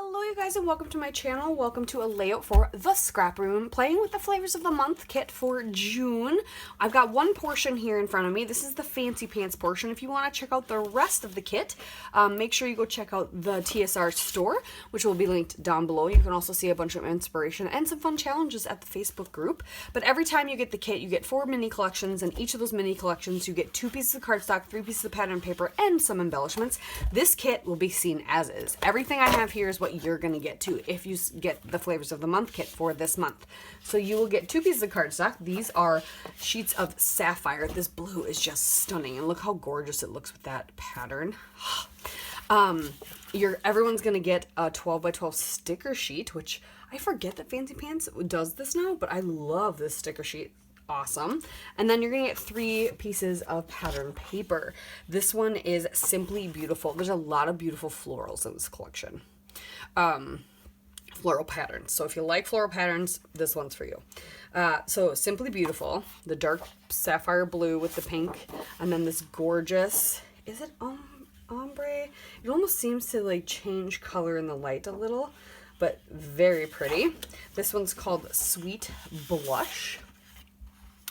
Hello you guys and welcome to my channel. Welcome to a layout for the scrap room, playing with the flavors of the month kit for June. I've got one portion here in front of me. This is the fancy pants portion. If you want to check out the rest of the kit, make sure you go check out the TSR store, which will be linked down below. You can also see a bunch of inspiration and some fun challenges at the Facebook group. But every time you get the kit, you get 4 mini collections, and each of those mini collections you get 2 pieces of cardstock, 3 pieces of pattern paper, and some embellishments. This kit will be seen as is. Everything I have here is what you're going to get too if you get the flavors of the month kit for this month. So you will get 2 pieces of cardstock. These are sheets of sapphire. This blue is just stunning, and look how gorgeous it looks with that pattern. Everyone's going to get a 12 by 12 sticker sheet, which I forget that Fancy Pants does this now, but I love this sticker sheet. Awesome. And then you're gonna get 3 pieces of pattern paper. This one is simply beautiful. There's a lot of beautiful florals in this collection. Floral patterns. So if you like floral patterns, this one's for you. So simply beautiful, the dark sapphire blue with the pink, and then this gorgeous, is it ombre? It almost seems to like change color in the light a little, but very pretty. This one's called Sweet Blush.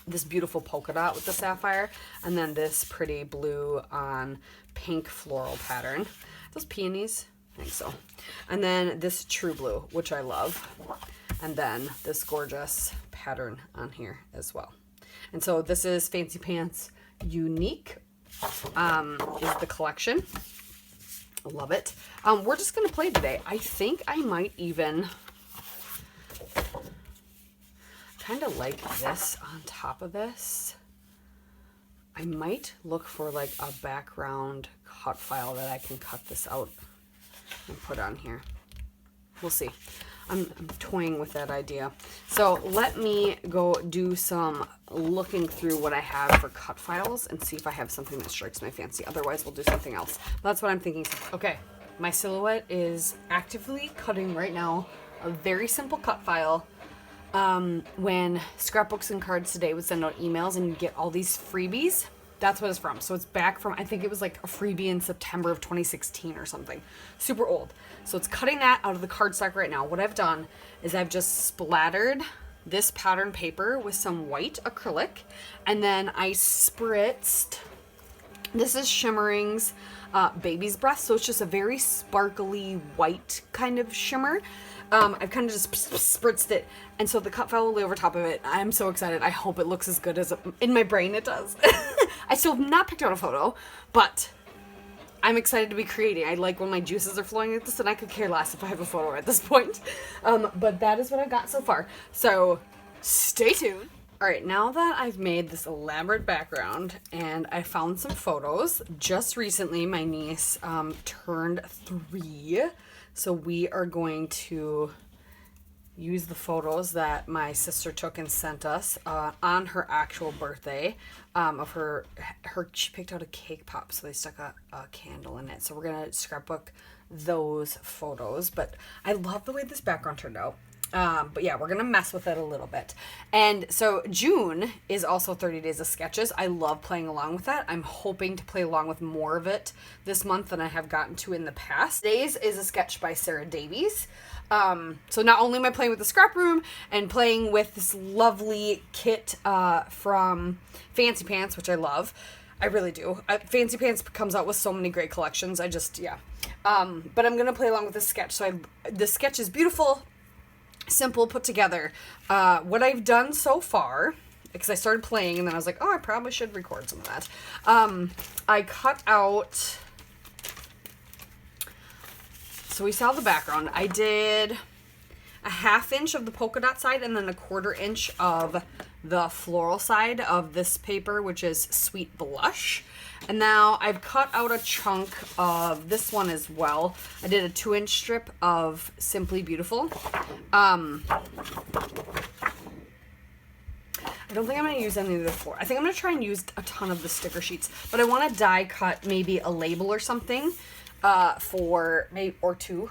This beautiful polka dot with the sapphire, and then this pretty blue on pink floral pattern. Are those peonies? I think so. And then this true blue, which I love. And then this gorgeous pattern on here as well. And so this is Fancy Pants Unique, is the collection. I love it. We're just going to play today. I think I might even kind of like this on top of this. I might look for like a background cut file that I can cut this out and put on here. We'll see. I'm toying with that idea. So let me go do some looking through what I have for cut files and see if I have something that strikes my fancy. Otherwise, we'll do something else. But that's what I'm thinking. Okay, my silhouette is actively cutting right now a very simple cut file. When Scrapbooks and Cards Today would send out emails and you get all these freebies, that's what it's from. So it's back from, I think it was like a freebie in September of 2016 or something. Super old. So it's cutting that out of the cardstock right now. What I've done is I've just splattered this pattern paper with some white acrylic, and then I spritzed, this is Shimmering's Baby's Breath, so it's just a very sparkly white kind of shimmer. I've kind of just spritzed it, and so the cut file will lay over top of it. I'm so excited. I hope it looks as good as in my brain it does. I still have not picked out a photo, but I'm excited to be creating. I like when my juices are flowing like this, and I could care less if I have a photo at this point. But that is what I've got so far. So stay tuned. All right, now that I've made this elaborate background and I found some photos, just recently my niece turned 3. So we are going to use the photos that my sister took and sent us on her actual birthday of her. She picked out a cake pop, so they stuck a candle in it. So we're going to scrapbook those photos. But I love the way this background turned out. But yeah, we're going to mess with it a little bit. And so June is also 30 days of sketches. I love playing along with that. I'm hoping to play along with more of it this month than I have gotten to in the past. Days is a sketch by Sarah Davies. So not only am I playing with the scrap room and playing with this lovely kit from Fancy Pants, which I love. I really do. Fancy Pants comes out with so many great collections. Yeah. But I'm going to play along with this sketch. So the sketch is beautiful, simple, put together. What I've done so far, because I started playing and then I was like, oh, I probably should record some of that. I cut out, so we saw the background. I did a 1/2 inch of the polka dot side and then a 1/4 inch of the floral side of this paper, which is Sweet Blush. And now I've cut out a chunk of this one as well. I did a 2-inch strip of Simply Beautiful. I don't think I'm going to use any of the 4. I think I'm going to try and use a ton of the sticker sheets. But I want to die cut maybe a label or something for maybe, or 2.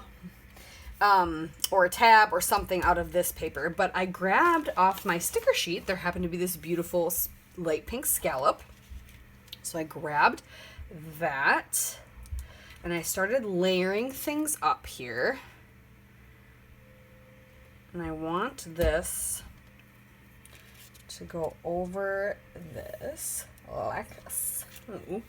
Or a tab or something out of this paper. But I grabbed off my sticker sheet. There happened to be this beautiful light pink scallop. So I grabbed that and I started layering things up here. And I want this to go over this like this. Ooh.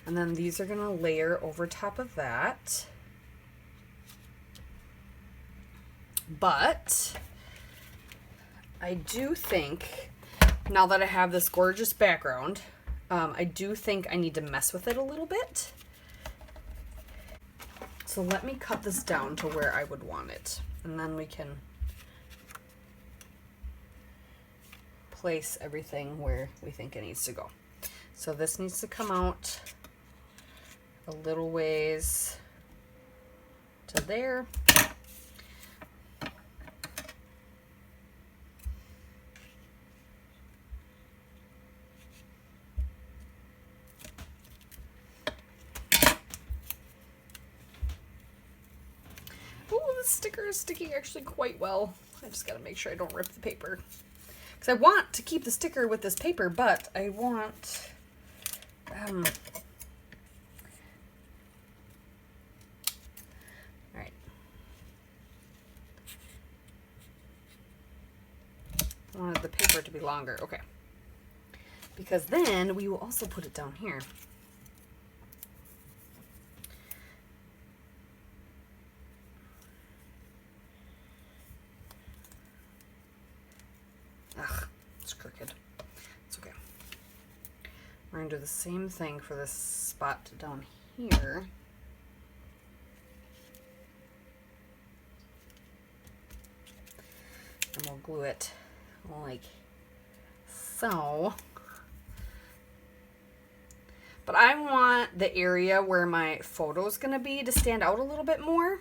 And then these are going to layer over top of that. But I do think, now that I have this gorgeous background, I do think I need to mess with it a little bit. So let me cut this down to where I would want it. And then we can place everything where we think it needs to go. So this needs to come out a little ways to there. The sticker is sticking actually quite well. I just gotta make sure I don't rip the paper. Because I want to keep the sticker with this paper, but I want... Alright. I wanted the paper to be longer. Okay. Because then we will also put it down here. Ugh, it's crooked. It's okay. We're going to do the same thing for this spot down here. And we'll glue it like so. But I want the area where my photo is going to be to stand out a little bit more.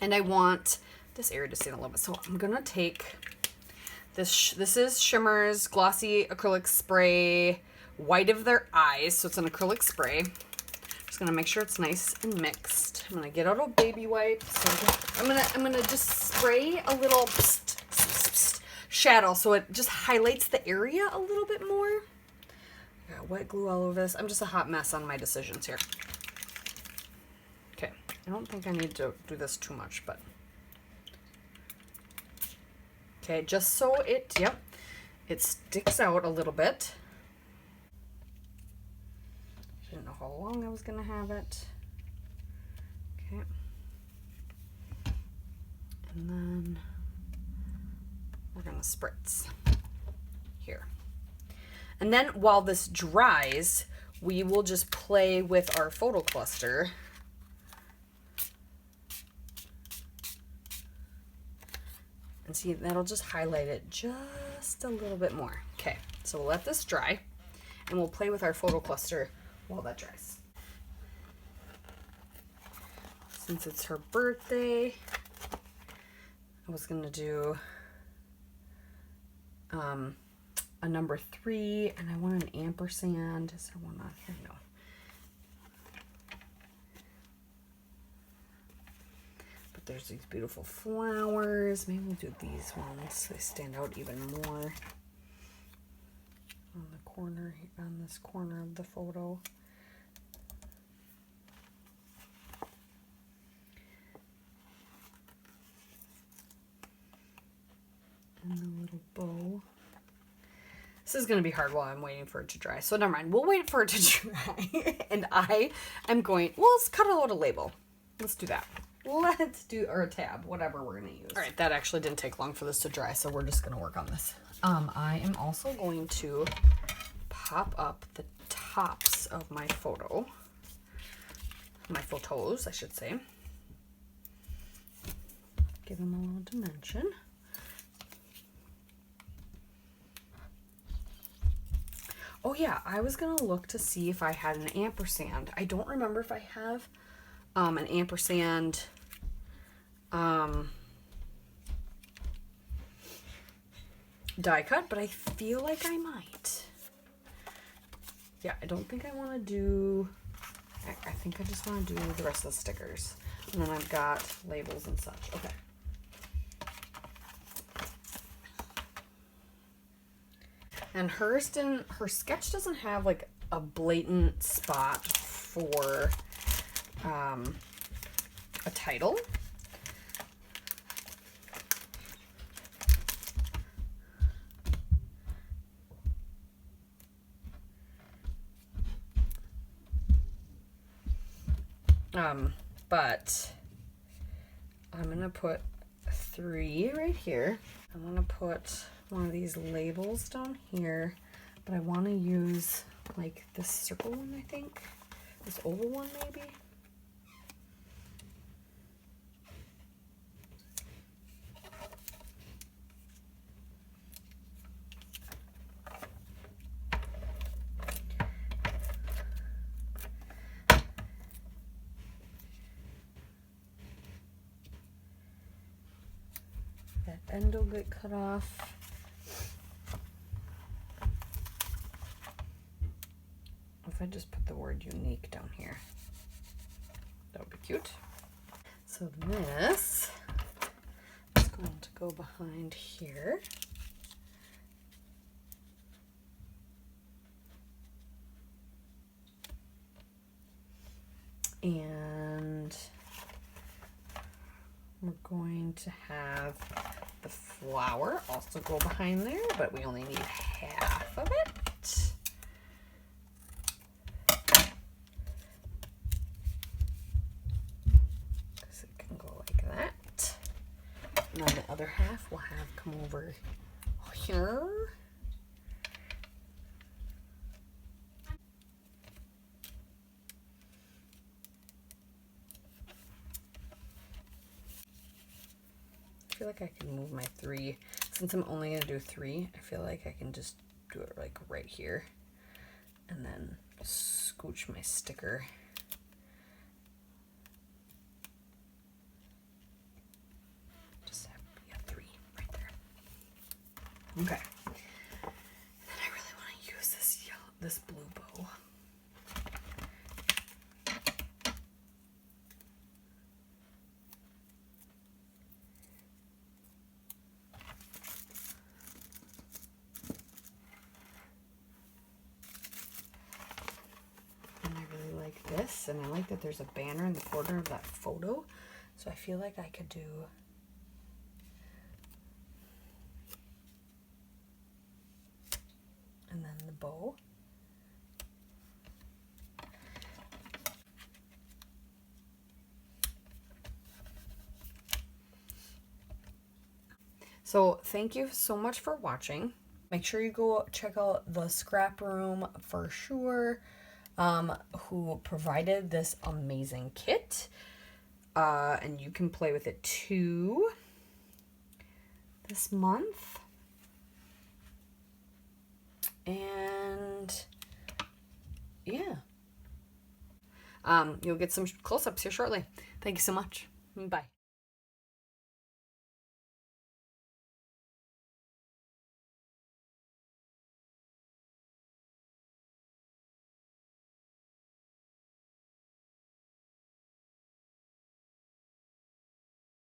And I want this area to stand a little bit. So I'm going to take... This is Shimmer's Glossy Acrylic Spray, White of Their Eyes. So it's an acrylic spray. Just gonna make sure it's nice and mixed. I'm gonna get out a baby wipe. So I'm gonna just spray a little shadow so it just highlights the area a little bit more. I got wet glue all over this. I'm just a hot mess on my decisions here. Okay, I don't think I need to do this too much, but. Okay, just so it sticks out a little bit. Didn't know how long I was gonna have it. Okay. And then we're gonna spritz here. And then while this dries, we will just play with our photo cluster. And see, that'll just highlight it just a little bit more. Okay, so we'll let this dry and we'll play with our photo cluster while that dries. Since it's her birthday, I was gonna do a number 3 and I want an ampersand. Is there one on here? No. There's these beautiful flowers. Maybe we'll do these ones. They stand out even more on the corner, on this corner of the photo. And a little bow. This is going to be hard while I'm waiting for it to dry. So never mind. We'll wait for it to dry. And I am going, well, let's cut out a label. Let's do that. Let's do, or a tab, whatever we're going to use. All right, that actually didn't take long for this to dry, so we're just going to work on this. I am also going to pop up the tops of my photos, I should say. Give them a little dimension. Oh yeah, I was going to look to see if I had an ampersand. I don't remember if I have an ampersand die cut, but I feel like I might. Yeah, I don't think I want to do, I think I just want to do the rest of the stickers. And then I've got labels and such. Okay. And her sketch doesn't have like a blatant spot for a title. But I'm gonna put 3 right here. I'm gonna put one of these labels down here, but I want to use like this circle one, I think. This oval one, maybe. That end will get cut off. If I just put the word unique down here, that would be cute. So this is going to go behind here. And we're going to have the flower also go behind there, but we only need half of it. Because it can go like that. And then the other half we'll have come over here. I feel like I can move my 3. Since I'm only going to do 3, I feel like I can just do it like right here. And then scooch my sticker. Just have 3 right there. Okay. And then I really want to use this blue bow. This, and I like that there's a banner in the corner of that photo, so I feel like I could do and then the bow. So thank you so much for watching. Make sure you go check out the Scrap Room for sure, who provided this amazing kit. And you can play with it too this month. And yeah. You'll get some close-ups here shortly. Thank you so much. Bye.